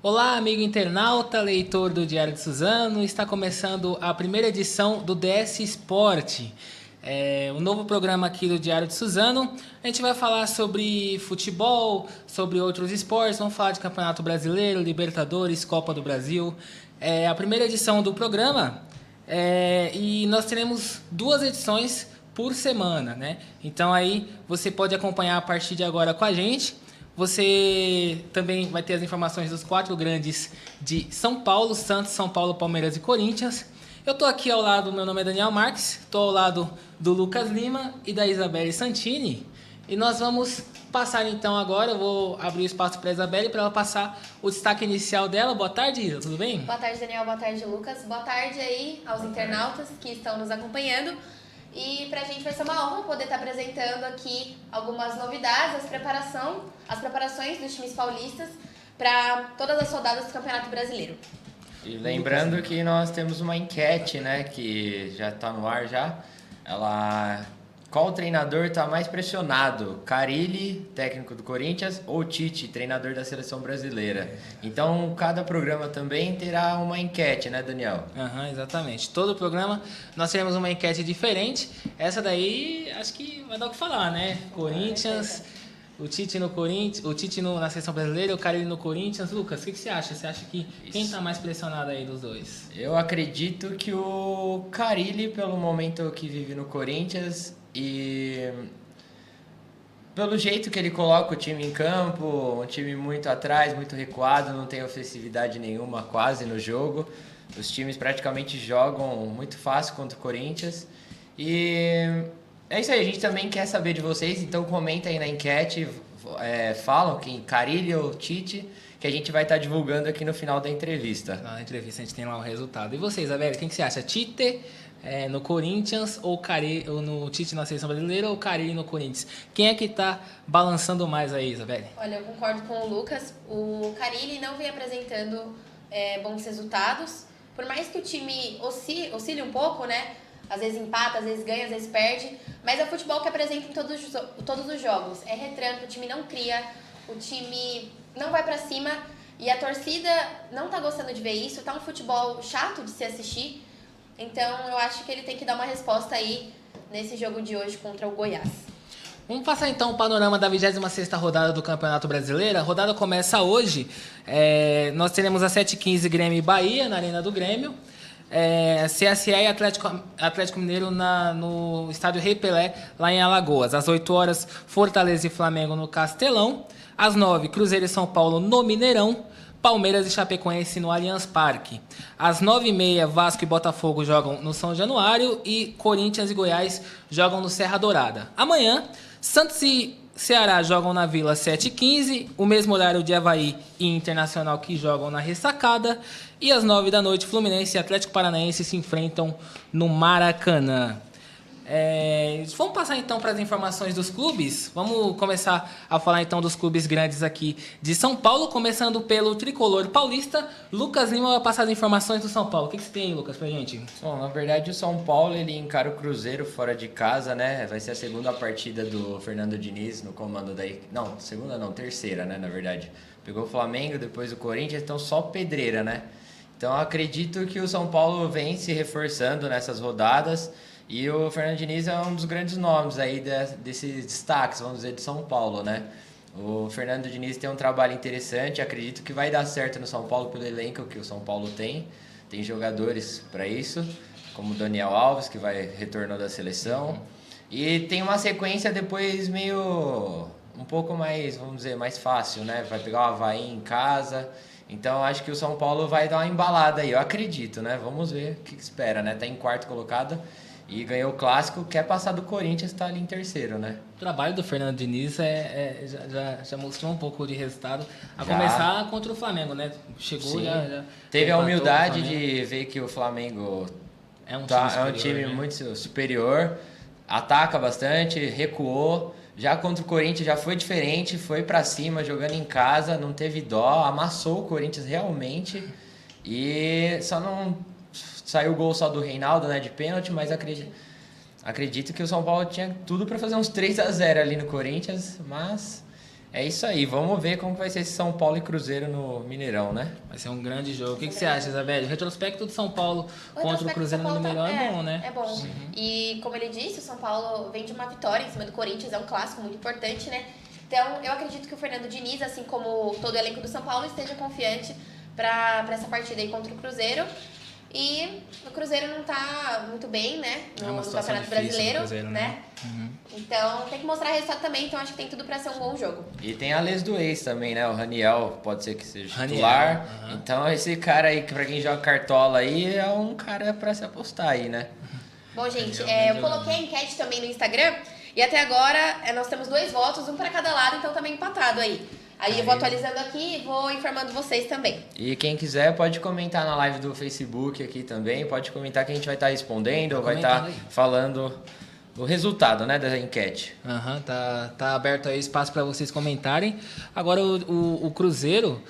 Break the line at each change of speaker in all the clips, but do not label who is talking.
Olá, amigo internauta, leitor do Diário de Suzano. Está começando a primeira edição do DS Esporte, um novo programa aqui do Diário de Suzano. A gente vai falar sobre futebol, sobre outros esportes, vamos falar de Campeonato Brasileiro, Libertadores, Copa do Brasil. É a primeira edição do programa e nós teremos 2 edições por semana, né? Então aí você pode acompanhar a partir de agora com a gente. Você também vai ter as informações dos 4 grandes de São Paulo, Santos, São Paulo, Palmeiras e Corinthians. Eu estou aqui ao lado, meu nome é Daniel Marques, estou ao lado do Lucas Lima e da Isabelle Santini. E nós vamos passar então agora, eu vou abrir o espaço para a Isabelle para ela passar o destaque inicial dela. Boa tarde, Isa, tudo bem?
Boa tarde, Daniel, boa tarde, Lucas. Boa tarde aí aos internautas que estão nos acompanhando. E pra gente vai ser uma honra poder estar apresentando aqui algumas novidades, as preparações dos times paulistas para todas as rodadas do Campeonato Brasileiro.
E lembrando que nós temos uma enquete, né, que já está no ar já. Qual treinador está mais pressionado? Carille, técnico do Corinthians, ou Tite, treinador da Seleção Brasileira? Então, cada programa também terá uma enquete, né, Daniel?
Exatamente. Todo programa nós teremos uma enquete diferente. Essa daí, acho que vai dar o que falar, né? Corinthians, o Tite no Corinthians, o Tite na Seleção Brasileira, o Carille no Corinthians. Lucas, o que você acha? Você acha que quem está mais pressionado aí dos dois?
Eu acredito que o Carille, pelo momento que vive no Corinthians, e pelo jeito que ele coloca o time em campo, um time muito atrás, muito recuado, não tem ofensividade nenhuma quase no jogo. Os times praticamente jogam muito fácil contra o Corinthians. E é isso aí, a gente também quer saber de vocês, então comenta aí na enquete, falam quem Carille ou Tite, que a gente vai estar divulgando aqui no final da entrevista.
Na entrevista a gente tem lá o resultado. E você, Isabelle, quem que você acha? Tite no Corinthians ou no Tite na Seleção Brasileira ou Carille no Corinthians? Quem é que tá balançando mais aí, Isabelle?
Olha, eu concordo com o Lucas. O Carille não vem apresentando bons resultados. Por mais que o time oscile um pouco, né? Às vezes empata, às vezes ganha, às vezes perde. Mas é o futebol que apresenta em todos os jogos. É retranco, o time não cria, o time não vai pra cima. E a torcida não tá gostando de ver isso. Tá um futebol chato de se assistir. Então eu acho que ele tem que dar uma resposta aí nesse jogo de hoje contra o Goiás.
Vamos passar então o panorama da 26ª rodada do Campeonato Brasileiro. A rodada começa hoje. Nós teremos às 7h15 Grêmio e Bahia na Arena do Grêmio. CSE e Atlético Mineiro no estádio Rei Pelé, lá em Alagoas. Às 8h, Fortaleza e Flamengo no Castelão. Às 9h, Cruzeiro e São Paulo no Mineirão. Palmeiras e Chapecoense no Allianz Parque. Às 9h30, Vasco e Botafogo jogam no São Januário e Corinthians e Goiás jogam no Serra Dourada. Amanhã, Santos e Ceará jogam na Vila 7h15, o mesmo horário de Avaí e Internacional que jogam na Ressacada. E às 9h, Fluminense e Atlético Paranaense se enfrentam no Maracanã. Vamos passar então para as informações dos clubes. Vamos começar a falar então dos clubes grandes aqui de São Paulo, começando pelo tricolor paulista. Lucas Lima vai passar as informações do São Paulo. O que você tem aí, Lucas, pra gente?
Bom, na verdade o São Paulo ele encara o Cruzeiro fora de casa, né? Vai ser a segunda partida do Fernando Diniz no comando daí. Não, segunda não, terceira, né? Na verdade. Pegou o Flamengo, depois o Corinthians, então só pedreira, né? Então acredito que o São Paulo vem se reforçando nessas rodadas. E o Fernando Diniz é um dos grandes nomes aí desses destaques, vamos dizer, de São Paulo, né? O Fernando Diniz tem um trabalho interessante, acredito que vai dar certo no São Paulo pelo elenco que o São Paulo tem. Tem jogadores para isso, como o Daniel Alves, que retornou da seleção. E tem uma sequência depois meio um pouco mais, vamos dizer, mais fácil, né? Vai pegar o Avaí em casa. Então acho que o São Paulo vai dar uma embalada aí, eu acredito, né? Vamos ver o que espera, né? Tá em quarto colocado. E ganhou o clássico, quer passar do Corinthians, está ali em terceiro, né?
O trabalho do Fernando Diniz já mostrou um pouco de resultado. Começar contra o Flamengo, né? Chegou, já
teve a humildade de ver que o Flamengo é um time
né?
muito superior, ataca bastante, recuou. Já contra o Corinthians já foi diferente, foi para cima, jogando em casa, não teve dó, amassou o Corinthians realmente. E só não... Saiu o gol só do Reinaldo, né, de pênalti, mas acredito que o São Paulo tinha tudo para fazer uns 3-0 ali no Corinthians, mas É isso aí, vamos ver como vai ser esse São Paulo e Cruzeiro no Mineirão, né?
Vai ser um grande jogo. O que você acha, Isabelle? O retrospecto do São Paulo
O
contra o
retrospecto
Cruzeiro
do São
no
Paulo
Mineirão é bom, né?
É bom. E como ele disse, o São Paulo vem de uma vitória em cima do Corinthians, é um clássico muito importante, né? Então eu acredito que o Fernando Diniz, assim como todo o elenco do São Paulo, esteja confiante para essa partida aí contra o Cruzeiro. E o Cruzeiro não tá muito bem, né? No Campeonato Brasileiro,
Cruzeiro,
né? Então tem que mostrar resultado também, então acho que tem tudo para ser um bom jogo.
E tem a Les do ex também, né? O Raniel pode ser que seja
Raniel,
titular. Então esse cara aí, pra quem joga cartola aí, é um cara pra se apostar aí, né?
Bom, gente, eu coloquei a enquete também no Instagram e até agora nós temos 2 votos, um para cada lado, então tá meio empatado aí. Aí eu vou atualizando aqui e vou informando vocês também.
E quem quiser pode comentar na live do Facebook aqui também, pode comentar que a gente vai estar respondendo ou vai estar falando o resultado, né, da enquete.
Tá aberto aí espaço para vocês comentarem. Agora o Cruzeiro,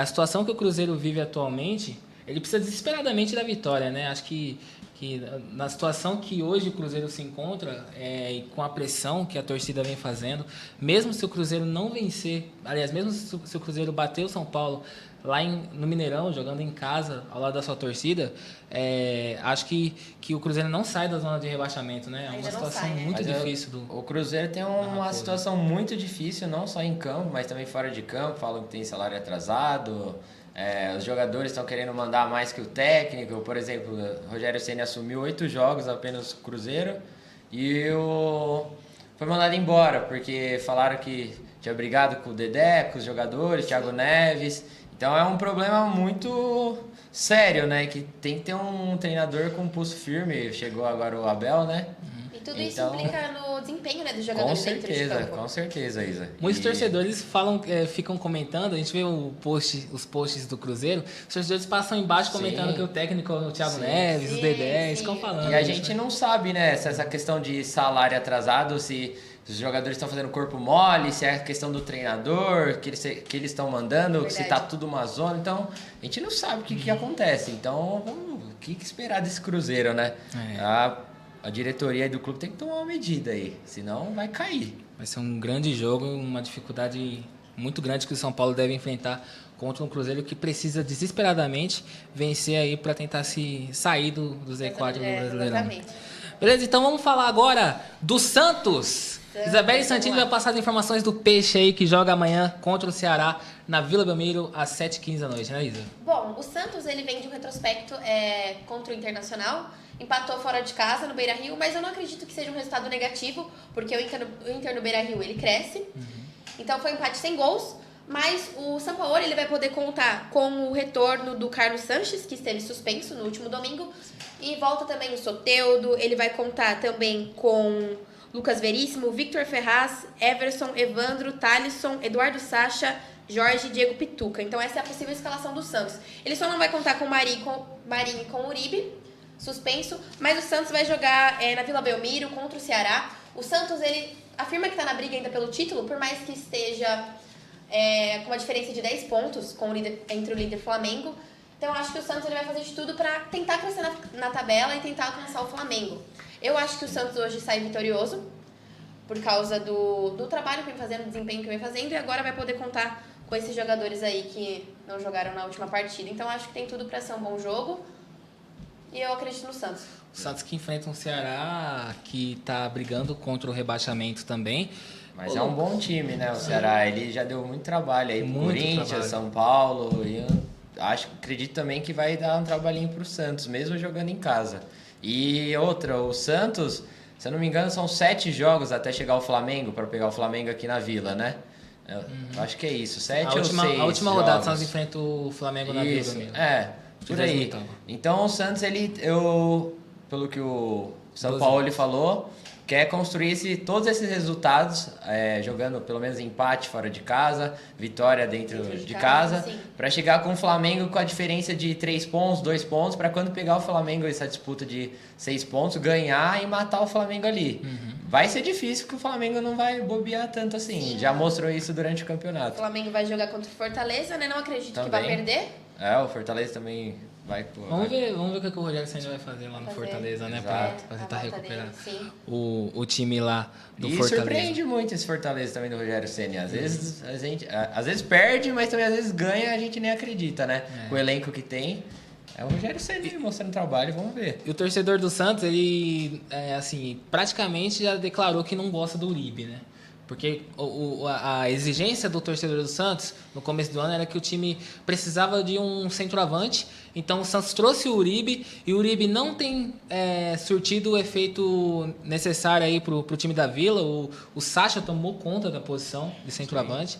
a situação que o Cruzeiro vive atualmente, ele precisa desesperadamente da vitória, né? Acho que na situação que hoje o Cruzeiro se encontra, e com a pressão que a torcida vem fazendo, mesmo se o Cruzeiro não vencer, aliás, mesmo se o Cruzeiro bater o São Paulo lá no Mineirão, jogando em casa, ao lado da sua torcida, acho que o Cruzeiro não sai da zona de rebaixamento, né? É uma situação muito difícil.
O Cruzeiro tem uma situação muito difícil, não só em campo, mas também fora de campo. Falam que tem salário atrasado, os jogadores estão querendo mandar mais que o técnico. Por exemplo, o Rogério Ceni assumiu 8 jogos apenas com o Cruzeiro e foi mandado embora, porque falaram que tinha brigado com o Dedé, com os jogadores, Thiago Neves. Então é um problema muito sério, né? Que tem que ter um treinador com pulso firme. Chegou agora o Abel, né?
E tudo isso implica no desempenho, né, dos jogadores dentro de campo.
Com certeza, Isa.
Muitos torcedores ficam comentando, a gente vê os posts do Cruzeiro, os torcedores passam embaixo comentando que o técnico é o Thiago Neves, o Dedé, ficam falando.
E a gente não sabe, né, se essa questão de salário atrasado, se os jogadores estão fazendo corpo mole, se é a questão do treinador, que eles estão mandando, se tá tudo uma zona. Então, a gente não sabe o que acontece. Então, o que esperar desse Cruzeiro, né? A diretoria do clube tem que tomar uma medida aí, senão vai cair.
Vai ser um grande jogo, uma dificuldade muito grande que o São Paulo deve enfrentar contra um Cruzeiro que precisa desesperadamente vencer aí para tentar se sair do Z4 do Brasileirão.
Exatamente.
Beleza? Então vamos falar agora do Santos. Isabelle Santini vai passar as informações do Peixe aí, que joga amanhã contra o Ceará na Vila Belmiro às 7h15 da noite, né, Isa?
Bom, o Santos ele vem de um retrospecto contra o Internacional, empatou fora de casa no Beira-Rio, mas eu não acredito que seja um resultado negativo, porque o Inter no Beira-Rio ele cresce, então foi um empate sem gols, mas o Sampaoli ele vai poder contar com o retorno do Carlos Sanches, que esteve suspenso no último domingo, e volta também o Soteldo, ele vai contar também com Lucas Veríssimo, Victor Ferraz, Everson, Evandro, Thalisson, Eduardo Sacha, Jorge e Diego Pituca. Então essa é a possível escalação do Santos. Ele só não vai contar com Marinho e com Uribe, suspenso, mas o Santos vai jogar na Vila Belmiro contra o Ceará. O Santos ele afirma que está na briga ainda pelo título, por mais que esteja com uma diferença de 10 pontos entre o líder e o Flamengo. Então eu acho que o Santos ele vai fazer de tudo para tentar crescer na tabela e tentar alcançar o Flamengo. Eu acho que o Santos hoje sai vitorioso por causa do trabalho que vem fazendo, do desempenho que vem fazendo, e agora vai poder contar com esses jogadores aí que não jogaram na última partida. Então acho que tem tudo para ser um bom jogo e eu acredito no Santos.
O Santos que enfrenta um Ceará que está brigando contra o rebaixamento também.
Mas é um bom time, né, o Ceará. Ele já deu muito trabalho aí pro Corinthians, São Paulo, e acredito também que vai dar um trabalhinho pro Santos, mesmo jogando em casa. E outra, o Santos, se eu não me engano, são 7 jogos até chegar ao Flamengo, para pegar o Flamengo aqui na Vila, né? Eu acho que é isso, 7 ou 6
A última rodada, o
jogos.
Santos enfrenta o Flamengo na Vila mesmo.
Por aí. Então o Santos, pelo que o São Paulo falou, quer construir todos esses resultados, jogando pelo menos empate fora de casa, vitória dentro de casa, para chegar com o Flamengo com a diferença de 3 pontos, 2 pontos, para quando pegar o Flamengo essa disputa de 6 pontos, ganhar e matar o Flamengo ali. Vai ser difícil, porque o Flamengo não vai bobear tanto assim. Sim. Já mostrou isso durante o campeonato.
O Flamengo vai jogar contra o Fortaleza, né? Não acredito que vai perder.
O Fortaleza também
Vamos ver o que o Rogério Ceni vai fazer lá no Fortaleza, né? Pra tentar recuperar o time lá do Fortaleza.
E surpreende muito esse Fortaleza também do Rogério Ceni. Às vezes às vezes perde, mas também às vezes ganha e a gente nem acredita, né? Com o elenco que tem. É o Rogério Ceni mostrando trabalho, vamos ver.
E o torcedor do Santos, ele, assim, praticamente já declarou que não gosta do Uribe, né? Porque a exigência do torcedor do Santos no começo do ano era que o time precisava de um centroavante. Então o Santos trouxe o Uribe e o Uribe não tem surtido o efeito necessário aí pro time da Vila. O Sacha tomou conta da posição de centroavante.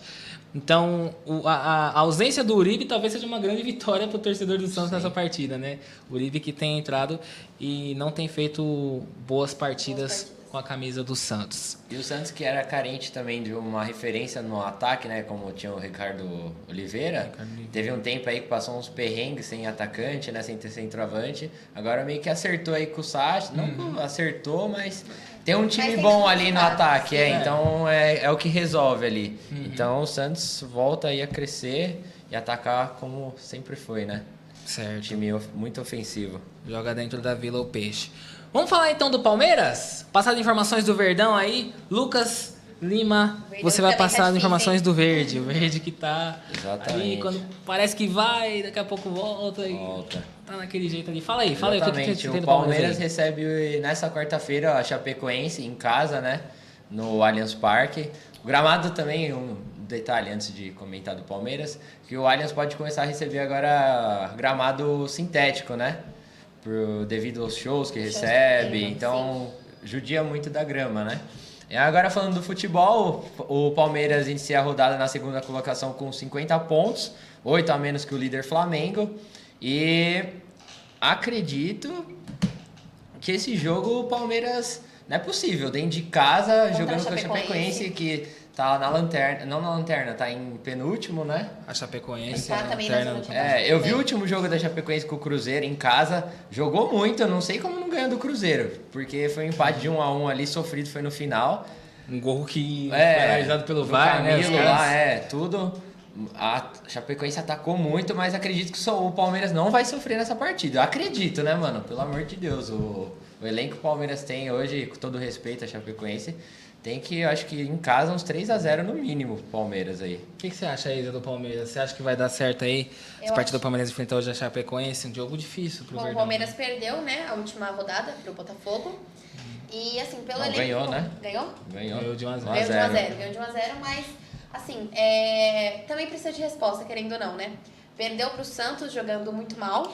Então a ausência do Uribe talvez seja uma grande vitória para o torcedor do Santos nessa partida, né? O Uribe que tem entrado e não tem feito boas partidas com a camisa do Santos.
E o Santos, que era carente também de uma referência no ataque, né? Como tinha o Ricardo Oliveira. Teve um tempo aí que passou uns perrengues sem atacante, né? Sem ter centroavante. Agora meio que acertou aí com o Sacha. Não acertou, mas tem um time bom ali no ataque. Então é o que resolve ali. Então o Santos volta aí a crescer e atacar como sempre foi, né?
Certo.
Time muito ofensivo.
Joga dentro da Vila o Peixe. Vamos falar então do Palmeiras? Passar as informações do Verdão aí. Lucas Lima, você vai passar as informações do Verde. O Verde que tá ali, quando parece que vai, daqui a pouco volta. Tá naquele jeito ali. Fala aí, o que
o Palmeiras recebe nessa quarta-feira a Chapecoense em casa, né? No Allianz Parque. O gramado também, um detalhe antes de comentar do Palmeiras, que o Allianz pode começar a receber agora gramado sintético, né? Devido aos shows que recebe, então judia muito da grama, né? E agora falando do futebol, o Palmeiras inicia a rodada na segunda colocação com 50 pontos, 8 a menos que o líder Flamengo, e acredito que esse jogo o Palmeiras não é possível, dentro de casa, jogando com a Chapecoense, que tá na lanterna, não na lanterna, tá em penúltimo, né?
A Chapecoense.
Tá também na zona de
eu vi o último jogo da Chapecoense com o Cruzeiro em casa, jogou muito, eu não sei como não ganhou do Cruzeiro, porque foi um empate de 1-1 ali, sofrido, foi no final.
Um gol que foi analisado pelo VAR, né?
Camilo lá, tudo. A Chapecoense atacou muito, mas acredito que o Palmeiras não vai sofrer nessa partida. Eu acredito, né, mano? Pelo amor de Deus, o elenco que o Palmeiras tem hoje, com todo respeito à Chapecoense, tem que, eu acho que em casa, uns 3-0 no mínimo, Palmeiras aí.
O que você acha, Isa, do Palmeiras? Você acha que vai dar certo aí? Essa partida do Palmeiras enfrentar hoje a Chapecoense, um jogo difícil pro Verdão.
O Palmeiras perdeu, né, a última rodada pro Botafogo. E, assim, pelo elenco...
Ganhou, né?
Ganhou?
Ganhou de 1-0.
Ganhou de 1-0, mas, assim, também precisa de resposta, querendo ou não, né? Perdeu pro Santos, jogando muito mal.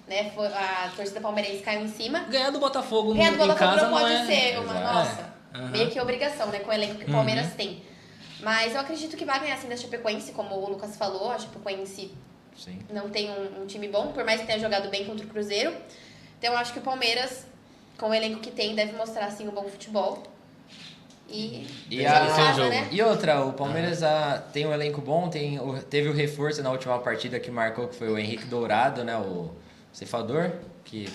Né? A torcida palmeirense caiu em cima.
Ganhar do Botafogo
em casa
não
pode ser uma meio que obrigação, né? Com o elenco que o Palmeiras tem. Mas eu acredito que vai ganhar assim da Chapecoense, como o Lucas falou. A Chapecoense não tem um time bom, por mais que tenha jogado bem contra o Cruzeiro. Então eu acho que o Palmeiras, com o elenco que tem, deve mostrar assim um bom futebol. E
outra, o Palmeiras tem um elenco bom, teve o reforço na última partida que marcou, que foi o Henrique Dourado, né? O ceifador, que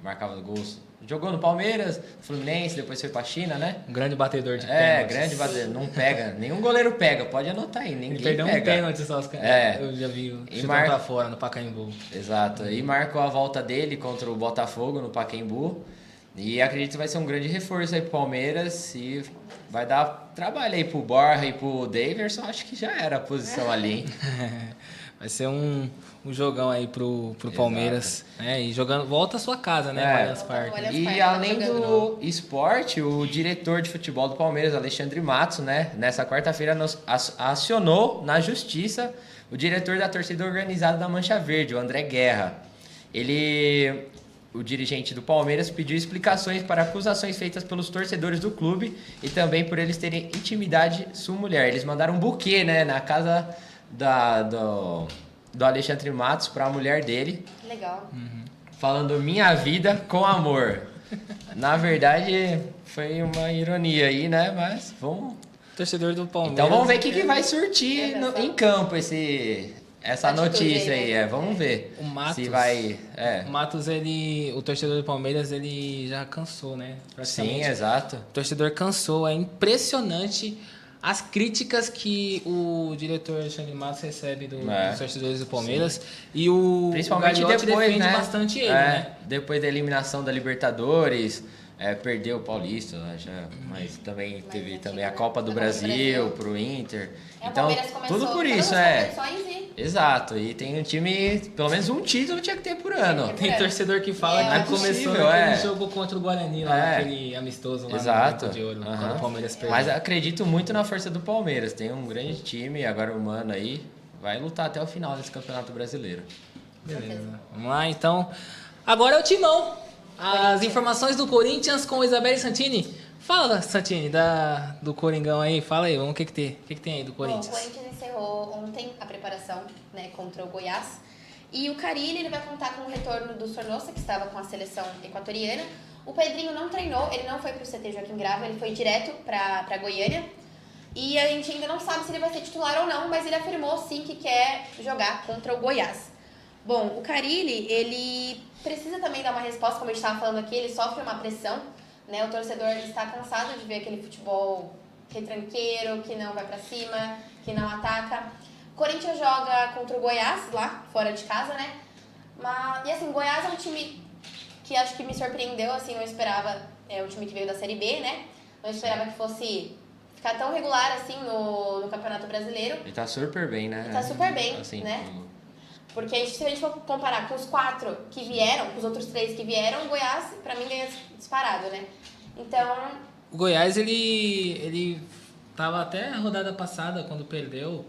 marcava gols. Jogou no Palmeiras, Fluminense, depois foi pra China, né?
Um grande batedor de pênaltis.
Grande batedor. Não pega. Nenhum goleiro pega. Pode anotar aí. Ninguém
perdeu
pega.
Um pênalti só. Eu já vi o pra fora no Pacaembu.
Exato. E marcou a volta dele contra o Botafogo no Pacaembu. E acredito que vai ser um grande reforço aí pro Palmeiras. E vai dar trabalho aí pro Borja e pro Daverson. Acho que já era a posição ali, hein?
Vai ser um jogão aí pro Palmeiras, né? E jogando, volta à sua casa, né? O Allianz Parque.
E além do esporte, o diretor de futebol do Palmeiras, Alexandre Matos, né? Nessa quarta-feira acionou na justiça o diretor da torcida organizada da Mancha Verde, o André Guerra. O dirigente do Palmeiras pediu explicações para acusações feitas pelos torcedores do clube e também por eles terem intimidade sua mulher. Eles mandaram um buquê, né? Na casa do Alexandre Matos para a mulher dele.
Legal.
Falando minha vida com amor. Na verdade, foi uma ironia aí, né? Mas vamos...
Torcedor do Palmeiras.
Então vamos ver o que vai surtir em campo essa notícia aí. Vamos ver.
O Matos,
se vai...
O Matos, o torcedor do Palmeiras, ele já cansou, né?
Sim, exato.
O torcedor cansou. É impressionante as críticas que o diretor Alexandre Matos recebe dos torcedores do Palmeiras. Sim. E o
principalmente
Gagliotti
depois,
defende
né?
bastante ele, né?
Depois da eliminação da Libertadores, perdeu o Paulista, mas também teve também a Copa do Brasil pro Inter. Então, tudo por isso, Exato, e tem um time, pelo menos um título tinha que ter por ano.
Tem torcedor que fala que começou naquele jogo contra o Guarani, lá naquele amistoso lá no Campo de Ouro, quando o Palmeiras perdeu.
Mas acredito muito na força do Palmeiras, tem um grande time, agora o Mano aí vai lutar até o final desse Campeonato Brasileiro.
Beleza, vamos lá então. Agora é o Timão. As informações do Corinthians com Isabelle Santini. Fala, Santini, do Coringão aí. Fala aí, vamos, o que tem aí do Corinthians?
Bom, o Corinthians encerrou ontem a preparação, né, contra o Goiás. E o Carille, ele vai contar com o retorno do Sornosa, que estava com a seleção equatoriana. O Pedrinho não treinou, ele não foi pro CT Joaquim Grava, ele foi direto pra Goiânia. E a gente ainda não sabe se ele vai ser titular ou não, mas ele afirmou sim que quer jogar contra o Goiás. Bom, o Carille, ele precisa também dar uma resposta, como a gente estava falando aqui, ele sofre uma pressão, né? O torcedor está cansado de ver aquele futebol retranqueiro, que não vai pra cima, que não ataca. O Corinthians joga contra o Goiás, lá, fora de casa, né? E assim, o Goiás é um time que acho que me surpreendeu, assim, não esperava, o time que veio da Série B, né? Não esperava que fosse ficar tão regular, assim, no Campeonato Brasileiro.
Ele tá super bem, né?
Ele tá super bem,
assim,
né? Porque se a gente for comparar com os 4 que vieram, com os outros 3 que vieram, o Goiás, pra mim, ganha disparado, né? Então...
O Goiás, ele tava até a rodada passada, quando perdeu,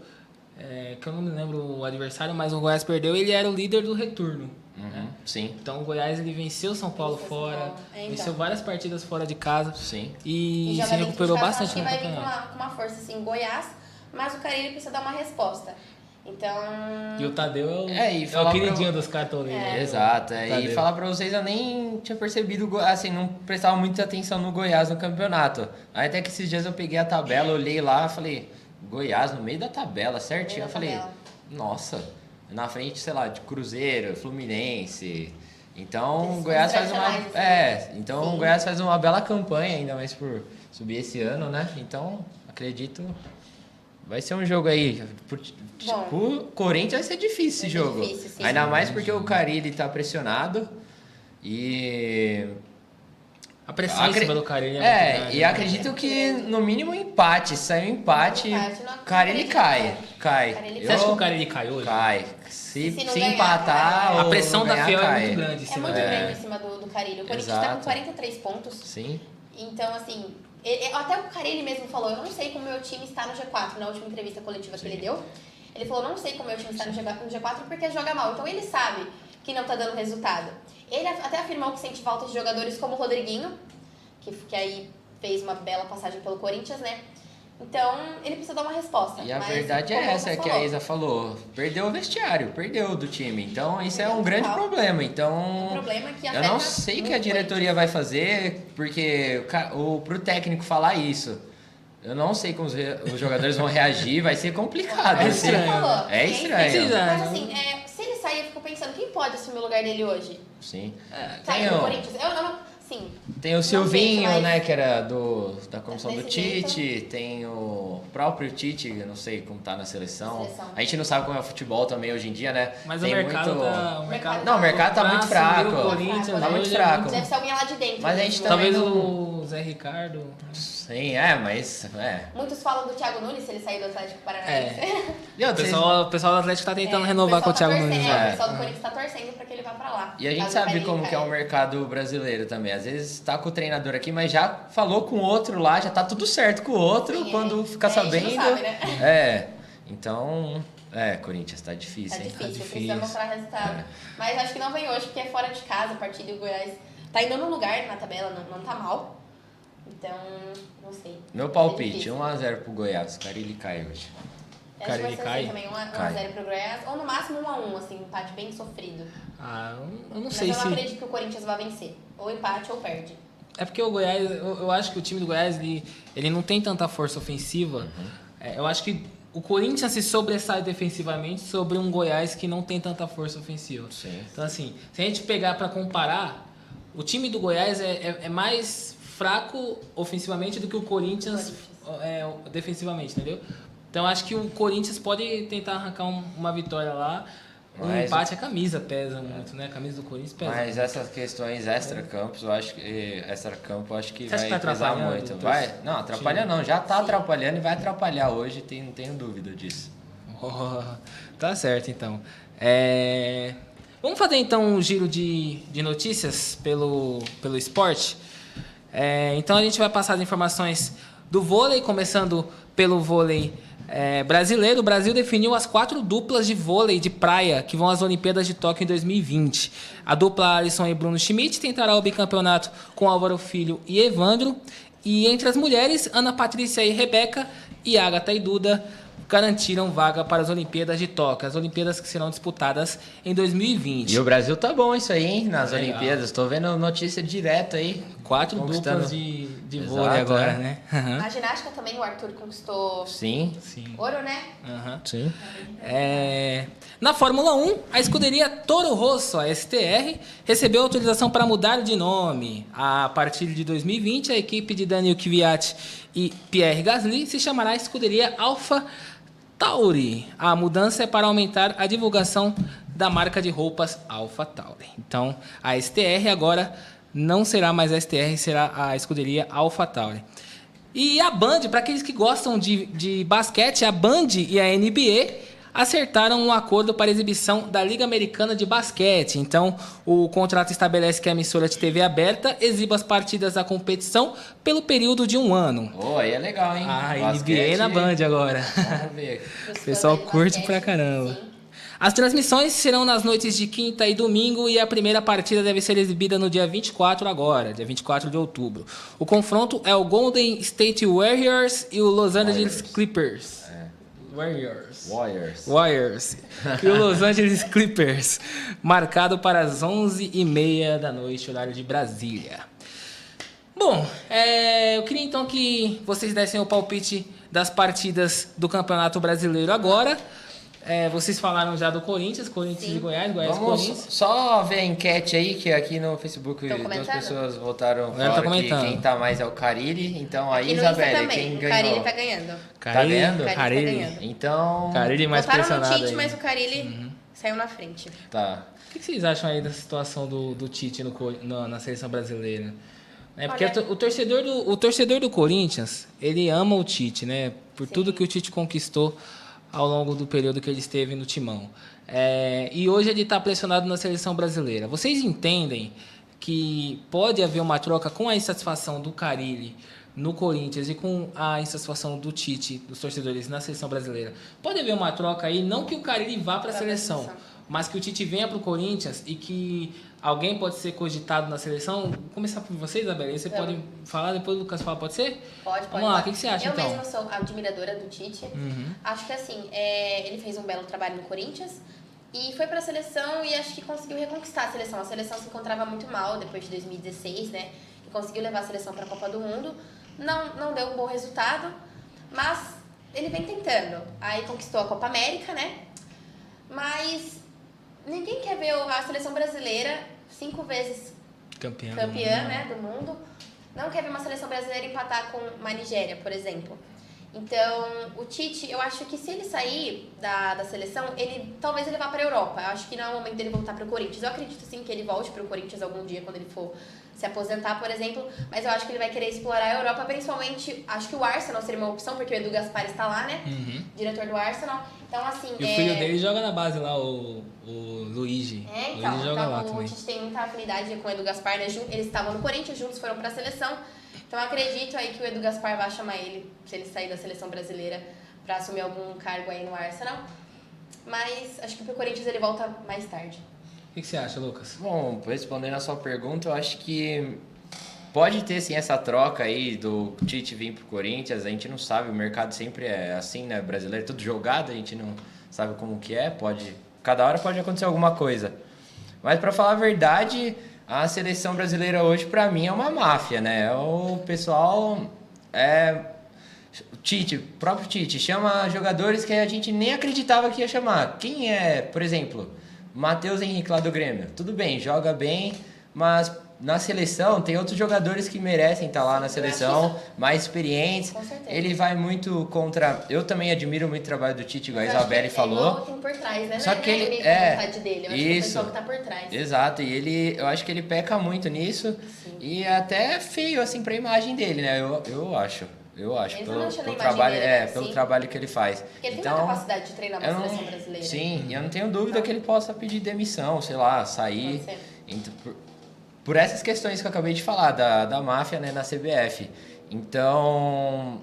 que eu não me lembro o adversário, mas o Goiás perdeu, ele era o líder do retorno. Né?
Sim.
Então o Goiás, ele venceu o São Paulo fora, venceu várias partidas fora de casa.
Sim.
E se recuperou bastante no campeonato.
Vai vir com uma força, assim, Goiás, mas o Carille precisa dar uma resposta. Então...
E o Tadeu é o queridinho dos cartoleiros.
Exato. E falar pra vocês, eu nem tinha percebido, assim, não prestava muita atenção no Goiás no campeonato. Aí até que esses dias eu peguei a tabela, olhei lá, falei, Goiás no meio da tabela, certinho. Eu falei, nossa, na frente, sei lá, de Cruzeiro, Fluminense. Então, o Goiás faz o Goiás faz uma bela campanha, ainda mais por subir esse ano, né? Então, acredito... Vai ser um jogo aí. Pro Corinthians vai ser difícil esse jogo.
Difícil, sim.
Ainda mais porque o Carille tá pressionado. E.
A pressão em cima do Carille é muito grande,
e acredito que no mínimo empate. Se sair um empate, o Carille cai.
Você acha que o Carille cai hoje?
Cai. Se
ganhar,
empatar.
A pressão da Fiel
cai.
é muito grande em cima
É muito grande em cima do Carille. O Corinthians tá com 43 pontos.
Sim.
Então, assim. Até o Carille mesmo falou, eu não sei como o meu time está no G4, na última entrevista coletiva que ele deu. Ele falou, não sei como o meu time está no G4 porque joga mal. Então ele sabe que não está dando resultado. Ele até afirmou que sente falta de jogadores como o Rodriguinho, que aí fez uma bela passagem pelo Corinthians, né? Então, ele precisa dar uma resposta.
E a verdade é essa que a Isa falou. Perdeu o vestiário, perdeu do time. Então, isso é um grande problema. Então,
problema que
eu não sei o que a diretoria vai fazer, porque pro técnico falar isso, eu não sei como os jogadores vão reagir, vai ser complicado.
É estranho.
É estranho.
Mas assim, se ele sair, eu fico pensando, quem pode assumir o lugar dele hoje?
Sim.
Tem o Corinthians. Sim.
Tem o Silvinho, né, que era da comissão do
Desse
Tite, tem o próprio Tite, eu não sei como tá na seleção. A gente não sabe como é o futebol também hoje em dia, né?
Mas
tem
o mercado
Não, o mercado tá muito fraco.
O Corinthians
tá muito fraco.
Deve ser alguém lá de dentro.
Mas a gente
talvez o Zé Ricardo.
Sim, mas...
Muitos falam do Thiago Nunes, se ele sair do Atlético Paranaense.
O pessoal do Atlético tá tentando renovar com o Thiago Nunes.
O pessoal do Corinthians tá torcendo pra que ele vá pra lá.
E a gente sabe como que é o mercado brasileiro também. Às vezes tá com o treinador aqui, mas já falou com o outro lá, já tá tudo certo com o outro,
Sim,
quando fica sabendo...
A gente não sabe, né?
Então... Corinthians, tá difícil, hein?
Tá difícil, precisa mostrar resultado. Mas acho que não vem hoje, porque é fora de casa, a partida do Goiás tá indo no lugar na tabela, não tá mal. Então, não sei.
Meu palpite, 1x0 pro Goiás. Carille cai hoje.
Acho que vai ser assim também, 1x0 pro Goiás. Ou no máximo 1x1, assim, um empate bem sofrido.
Eu não sei se...
Mas eu não acredito que o Corinthians vai vencer. Ou empate ou perde.
É porque o Goiás, eu acho que o time do Goiás, ele não tem tanta força ofensiva. Eu acho que o Corinthians se sobressai defensivamente sobre um Goiás que não tem tanta força ofensiva.
Sim.
Então, assim, se a gente pegar para comparar, o time do Goiás é mais fraco ofensivamente do que o Corinthians defensivamente, entendeu? Então acho que o Corinthians pode tentar arrancar uma vitória lá. O empate, a camisa pesa muito, né? A camisa do Corinthians pesa.
Mas essas questões extra-campos, eu acho que extra-campo, eu acho que
Você
vai pesar muito. Vai? Não, atrapalha não. Já tá atrapalhando e vai atrapalhar hoje, não tenho dúvida disso.
Tá certo, então. Vamos fazer então um giro de notícias pelo esporte. Então a gente vai passar as informações do vôlei, começando pelo vôlei brasileiro. O Brasil definiu as 4 duplas de vôlei de praia que vão às Olimpíadas de Tóquio em 2020. A dupla Alisson e Bruno Schmidt tentará o bicampeonato com Álvaro Filho e Evandro. E entre as mulheres, Ana Patrícia e Rebeca e Agatha e Duda garantiram vaga para as Olimpíadas de Tóquio, as Olimpíadas que serão disputadas em 2020.
E o Brasil tá bom isso aí, hein? Nas Olimpíadas. Tô vendo notícia direto aí.
4 duplas de vôlei agora, né?
Na ginástica também o Arthur conquistou
Sim.
ouro, né?
Sim.
Na Fórmula 1, a escuderia Toro Rosso, a STR, recebeu autorização para mudar de nome. A partir de 2020, a equipe de Daniel Kvyat e Pierre Gasly se chamará escuderia Alpha Tauri. A mudança é para aumentar a divulgação da marca de roupas Alpha Tauri. Então, a STR agora não será mais a STR, será a escuderia Alpha Tauri. E a Band, para aqueles que gostam de basquete, a Band e a NBA acertaram um acordo para exibição da Liga Americana de Basquete. Então, o contrato estabelece que a emissora de TV aberta exiba as partidas da competição pelo período de 1 ano.
Aí é legal, hein?
NBA na Band agora.
Vamos ver.
O pessoal curte pra caramba. Sim. As transmissões serão nas noites de quinta e domingo e a primeira partida deve ser exibida no dia 24 agora, dia 24 de outubro. O confronto é o Golden State Warriors e o Los Angeles Clippers. Warriors. E o Los Angeles Clippers, marcado para as 11h30 da noite, horário de Brasília. Bom, eu queria então que vocês dessem o palpite das partidas do Campeonato Brasileiro agora. Vocês falaram já do Corinthians e Goiás, Corinthians.
Só ver a enquete aí, que aqui no Facebook 2 pessoas votaram, falaram que quem tá mais é o Carille. Então aí, Isabelle, quem ganhou?
O Carille tá ganhando.
Tá ganhando?
Carille.
Então...
Carille mais pressionado.
Votaram no Tite,
aí.
Mas o Carille saiu na frente.
Tá.
O que vocês acham aí da situação do Tite na seleção brasileira? Porque o torcedor do Corinthians, ele ama o Tite, né? Por tudo que o Tite conquistou ao longo do período que ele esteve no timão. E hoje ele está pressionado na seleção brasileira. Vocês entendem que pode haver uma troca com a insatisfação do Carille no Corinthians e com a insatisfação do Tite, dos torcedores na seleção brasileira? Pode haver uma troca aí, não que o Carille vá para a seleção, mas que o Tite venha para o Corinthians e que alguém pode ser cogitado na seleção. Vou começar por você, Isabela. Você pode falar, depois o Lucas fala, pode ser?
Pode.
Vamos lá, o que você acha, então?
Eu mesma sou admiradora do Tite. Acho que, assim, ele fez um belo trabalho no Corinthians e foi para a seleção e acho que conseguiu reconquistar a seleção. A seleção se encontrava muito mal depois de 2016, né? E conseguiu levar a seleção para a Copa do Mundo. Não deu um bom resultado, mas ele vem tentando. Aí conquistou a Copa América, né? Mas ninguém quer ver a seleção brasileira 5 vezes campeã, né, do mundo. Não quer ver uma seleção brasileira empatar com uma Nigéria, por exemplo. Então, o Tite, eu acho que se ele sair da seleção, talvez ele vá para a Europa. Eu acho que não é o momento dele voltar para o Corinthians. Eu acredito sim que ele volte para o Corinthians algum dia, quando ele for se aposentar, por exemplo. Mas eu acho que ele vai querer explorar a Europa, principalmente, acho que o Arsenal seria uma opção, porque o Edu Gaspar está lá, né? Diretor do Arsenal. Então, assim...
E o filho dele joga na base lá, o Luigi.
Então,
Luigi joga lá também.
O Tite tem muita afinidade com o Edu Gaspar, né? Eles estavam no Corinthians, juntos foram para a seleção. Então, eu acredito aí que o Edu Gaspar vai chamar ele, se ele sair da seleção brasileira, para assumir algum cargo aí no Arsenal. Mas acho que pro Corinthians ele volta mais tarde.
O que você acha, Lucas?
Bom, respondendo a sua pergunta, eu acho que pode ter sim essa troca aí do Tite vir pro Corinthians. A gente não sabe, o mercado sempre é assim, né? Brasileiro, tudo jogado, a gente não sabe como que é. Cada hora pode acontecer alguma coisa. Mas para falar a verdade, a seleção brasileira hoje, para mim, é uma máfia, né? O pessoal, o próprio Tite, chama jogadores que a gente nem acreditava que ia chamar. Quem é, por exemplo, Matheus Henrique lá do Grêmio? Tudo bem, joga bem, mas na seleção tem outros jogadores que merecem estar lá na seleção, mais experientes.
Com certeza.
Ele vai muito contra... Eu também admiro muito o trabalho do Tite, igual a
Mas eu acho
Isabelle
que
falou.
É igual tem por trás, né?
Só
Não é
que ele-
meio
é,
com vontade dele. Eu acho que é o
isso.
pessoal que tá por trás.
Exato, e eu acho que ele peca muito nisso. E é até feio, assim, pra imagem dele, né? Eu acho. Eu acho,
Eles
pelo,
não acham na
pelo
imagem
trabalho,
dele, né?
pelo
Sim.
trabalho que ele faz.
Porque ele
Então,
tem uma capacidade de treinar
eu
uma
não-
seleção brasileira.
Sim, e eu não tenho dúvida que ele possa pedir demissão, sei lá, sair.
Pode ser.
Então, por essas questões que eu acabei de falar, da máfia, né, na CBF. Então,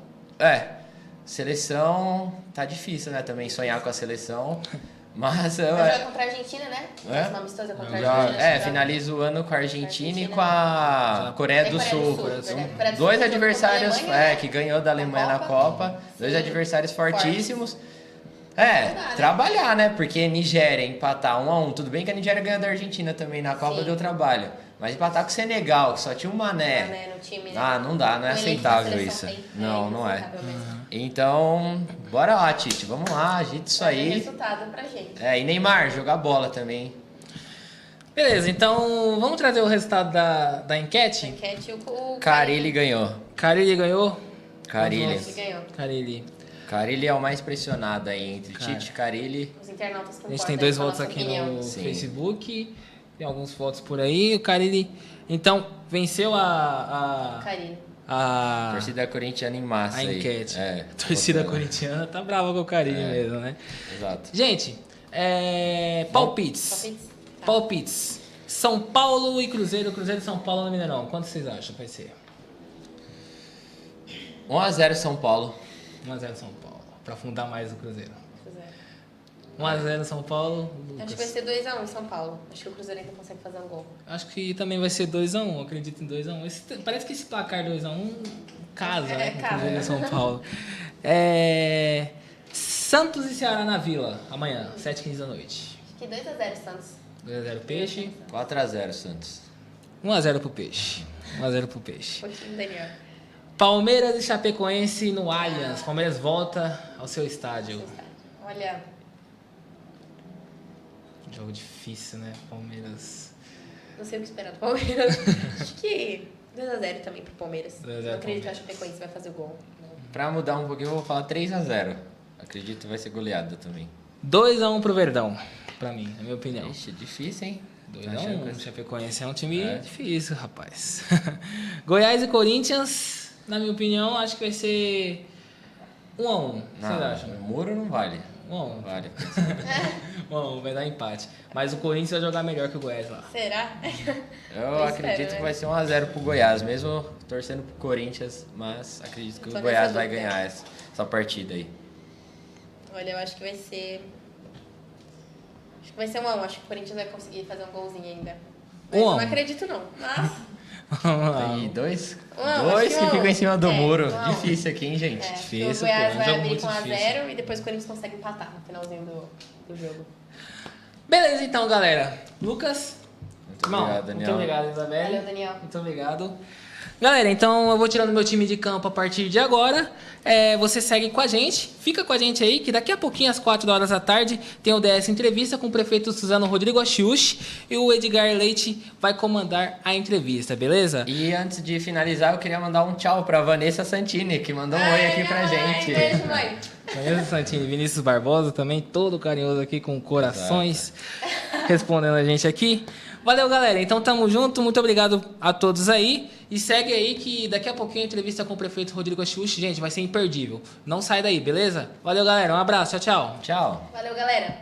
seleção tá difícil, né, também sonhar com a seleção. Mas eu
Vai jogar contra a Argentina, né?
É?
Próxima amistosa contra a
já,
Argentina. acho que
finaliza o ano com a Argentina e
Argentina.
com a Coreia
Tem
do Sul.
verdade. Coreia do
Dois
Sul
adversários
contra a Alemanha, né?
que ganhou da Alemanha na Copa. Dois
Sim.
adversários fortíssimos.
Não dá, né?
Trabalhar, né? Porque Nigéria empatar 1-1. Tudo bem que a Nigéria ganhou da Argentina também na Copa,
Sim.
deu trabalho. Mas empatar com o Senegal, que só tinha um Mané.
Mané no time, né?
Ah, não dá, não é
O elenco da
aceitável
seleção
isso.
tem.
Não é.
inaceitável mesmo.
Então, bora lá, Tite. Vamos lá, agita isso
Vai ter
aí.
resultado pra gente.
E Neymar, jogar bola também.
Beleza, então vamos trazer o resultado da
Na
enquete.
enquete, o
Carilli ganhou.
Carilli ganhou?
Carilli.
Ele ganhou.
Carilli.
Carilli é o mais pressionado aí entre
Cara.
Tite e Carilli.
Os internautas
A
concordam.
gente tem 2
com a
votos
nossa
aqui
opinião.
no
Sim.
Facebook. Tem alguns votos por aí. O Carilli, então, venceu
Carilli.
a
Torcida corintiana em massa
a
aí.
enquete.
É,
Torcida
votando.
corintiana tá brava com o Carilli mesmo, né?
Exato.
Gente, palpites.
Palpites? Tá.
Palpites. São Paulo e Cruzeiro. Cruzeiro e São Paulo no Mineirão. Quanto vocês acham que vai ser?
1x0 São Paulo.
1x0 São Paulo. Pra afundar mais o Cruzeiro.
Cruzeiro.
1x0 São Paulo.
Acho que vai ser 2x1 em São Paulo. Acho que o Cruzeiro ainda consegue fazer um gol.
Acho que também vai ser 2x1. Acredito em 2x1. Parece que esse placar 2x1 casa, né? Com o
casa.
Cruzeiro e São Paulo. Santos e Ceará na Vila. Amanhã, 7h15 da noite.
Acho que 2x0 Santos.
2x0 Peixe.
4x0 Santos.
1x0 pro Peixe. 1x0 pro Peixe.
Pouquinho, Daniel.
Palmeiras e Chapecoense no Allianz. Palmeiras volta ao seu estádio.
Olha,
Jogo difícil, né? Palmeiras.
não sei o que esperar do Palmeiras. Acho que 2x0 também pro Palmeiras.
2 a 0
Não acredito que a
Palmeiras.
Chapecoense vai fazer o gol. Não.
Pra mudar um pouquinho, eu vou falar 3x0. Acredito que vai ser goleada também.
2x1 pro Verdão. Pra mim, na minha opinião.
Ixi, difícil, hein?
2x1. O Chapecoense é um time
É.
difícil, rapaz. Goiás e Corinthians, na minha opinião, acho que vai ser 1x1. O que vocês
Não,
acham?
o muro não vale.
1x1.
Não vale.
1x1, vai dar empate. Mas o Corinthians vai jogar melhor que o Goiás lá.
Será?
Eu
Eu
acredito
espero,
que
né?
vai ser 1x0 pro Goiás, mesmo torcendo pro Corinthians, mas acredito que
Só
o Goiás
nessa
vai
dúvida.
ganhar essa partida aí.
Olha, eu acho que vai ser. Acho que vai ser 1x1. Acho que o Corinthians vai conseguir fazer um golzinho ainda. Mas
1 a 1.
não acredito, não. Mas.
Vamos lá.
E dois
Não,
dois
acho
que
que
ficam em cima do
é,
muro.
não.
Difícil aqui, hein, gente?
É,
Difícil,
o Goiás
pô, é um
vai
jogo
abrir
muito
com
difícil.
1x0 e depois o Corinthians consegue empatar no finalzinho do jogo.
Beleza, então, galera. Lucas.
Muito
Irmão,
obrigado, Daniel.
muito obrigado, Isabelle.
Valeu, Daniel.
Muito obrigado. Galera, então eu vou tirando meu time de campo a partir de agora. Você segue com a gente, fica com a gente aí, que daqui a pouquinho, às 4 horas da tarde, tem o DS Entrevista com o prefeito Suzano Rodrigo Achiuchi e o Edgar Leite vai comandar a entrevista, beleza?
E antes de finalizar, eu queria mandar um tchau pra Vanessa Santini, que mandou um oi aqui pra gente.
Beijo, mãe.
Vanessa Santini, Vinícius Barbosa também, todo carinhoso aqui com corações, respondendo a gente aqui. Valeu, galera. Então tamo junto. Muito obrigado a todos aí. E segue aí que daqui a pouquinho a entrevista com o prefeito Rodrigo Achiuchi, gente, vai ser imperdível. Não sai daí, beleza? Valeu, galera. Um abraço. Tchau, tchau.
Tchau.
Valeu, galera.